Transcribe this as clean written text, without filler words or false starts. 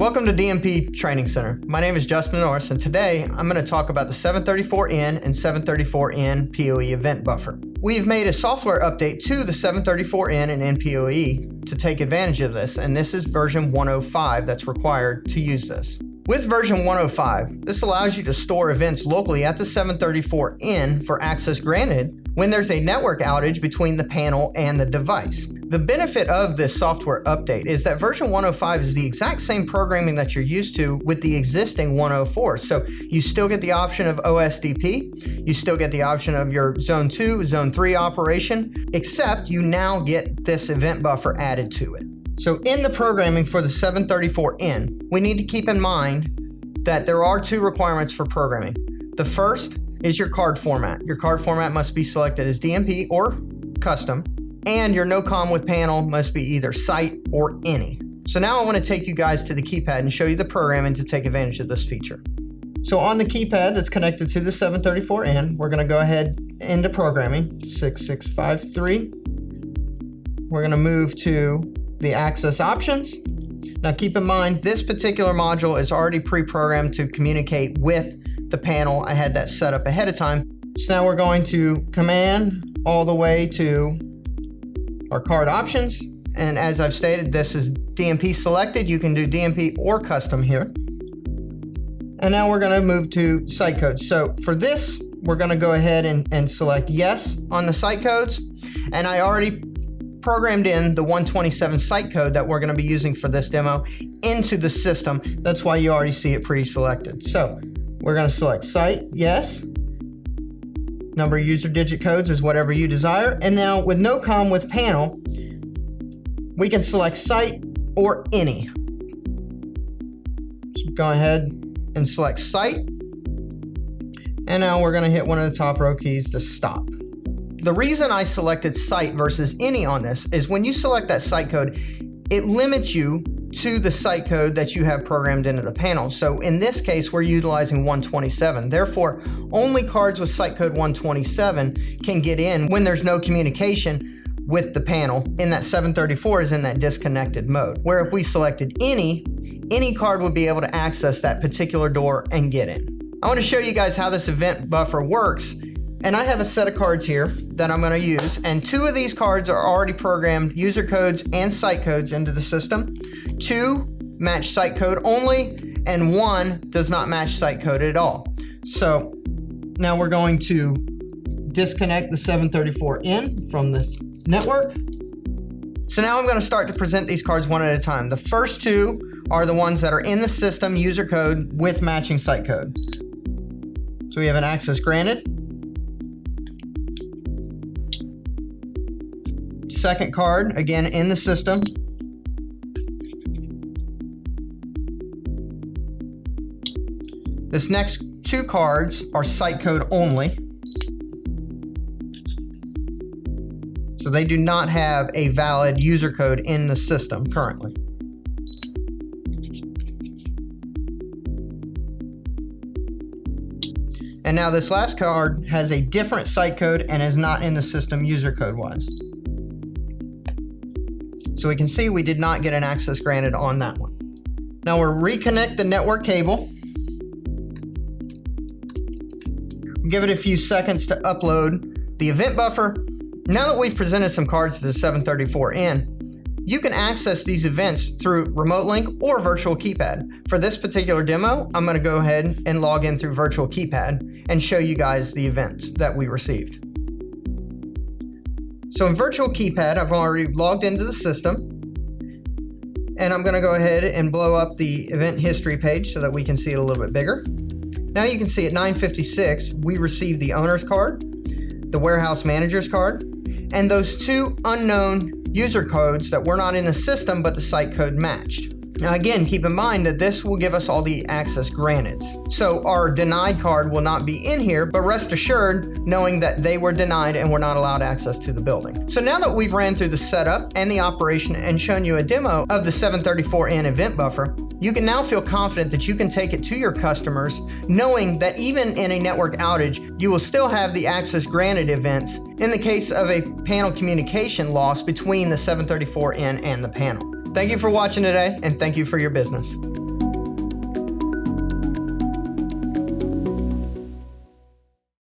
Welcome to DMP Training Center. My name is Justin Norris, and today I'm going to talk about the 734N and 734N-POE event buffer. We've made a software update to the 734N and N-POE to take advantage of this, and this is version 105 that's required to use this. With version 105, this allows you to store events locally at the 734N for access granted when there's a network outage between the panel and the device. The benefit of this software update is that version 105 is the exact same programming that you're used to with the existing 104. So you still get the option of OSDP, you still get the option of your Zone 2, Zone 3 operation, except you now get this event buffer added to it. So in the programming for the 734N, we need to keep in mind that there are two requirements for programming. The first is your card format. Your card format must be selected as DMP or custom, and your no comm with panel must be either site or any. So now I want to take you guys to the keypad and show you the programming to take advantage of this feature. So on the keypad that's connected to the 734N, we're going to go ahead into programming, 6653. We're going to move to the access options. Now keep in mind, this particular module is already pre-programmed to communicate with the panel. I had that set up ahead of time. So now we're going to command all the way to our card options. And as I've stated, this is DMP selected. You can do DMP or custom here. And now we're going to move to site codes. So for this, we're going to go ahead and select yes on the site codes. And I already programmed in the 127 site code that we're going to be using for this demo into the system. That's why you already see it pre-selected. So we're going to select site, yes. Number of user digit codes is whatever you desire. And now with no comm with panel, we can select site or any. So go ahead and select site. And now we're going to hit one of the top row keys to stop. The reason I selected site versus any on this is when you select that site code, it limits you to the site code that you have programmed into the panel. So in this case, we're utilizing 127. Therefore, only cards with site code 127 can get in when there's no communication with the panel, and that 734 is in that disconnected mode. Where if we selected any card would be able to access that particular door and get in. I want to show you guys how this event buffer works. And I have a set of cards here that I'm going to use, and two of these cards are already programmed user codes and site codes into the system. Two match site code only, and one does not match site code at all. So now we're going to disconnect the 734N from this network. So now I'm going to start to present these cards one at a time. The first two are the ones that are in the system user code with matching site code. So we have an access granted. Second card, again in the system. This next two cards are site code only. So they do not have a valid user code in the system currently. And now this last card has a different site code and is not in the system user code wise. So we can see we did not get an access granted on that one. Now we'll reconnect the network cable. Give it a few seconds to upload the event buffer. Now that we've presented some cards to the 734N, you can access these events through remote link or virtual keypad. For this particular demo, I'm going to go ahead and log in through virtual keypad and show you guys the events that we received. So in virtual keypad, I've already logged into the system, and I'm going to go ahead and blow up the event history page so that we can see it a little bit bigger. Now you can see at 9:56, we received the owner's card, the warehouse manager's card, and those two unknown user codes that were not in the system, but the site code matched. Now again, keep in mind that this will give us all the access granted. So our denied card will not be in here, but rest assured knowing that they were denied and were not allowed access to the building. So now that we've ran through the setup and the operation and shown you a demo of the 734N event buffer, you can now feel confident that you can take it to your customers, knowing that even in a network outage, you will still have the access granted events in the case of a panel communication loss between the 734N and the panel. Thank you for watching today, and thank you for your business.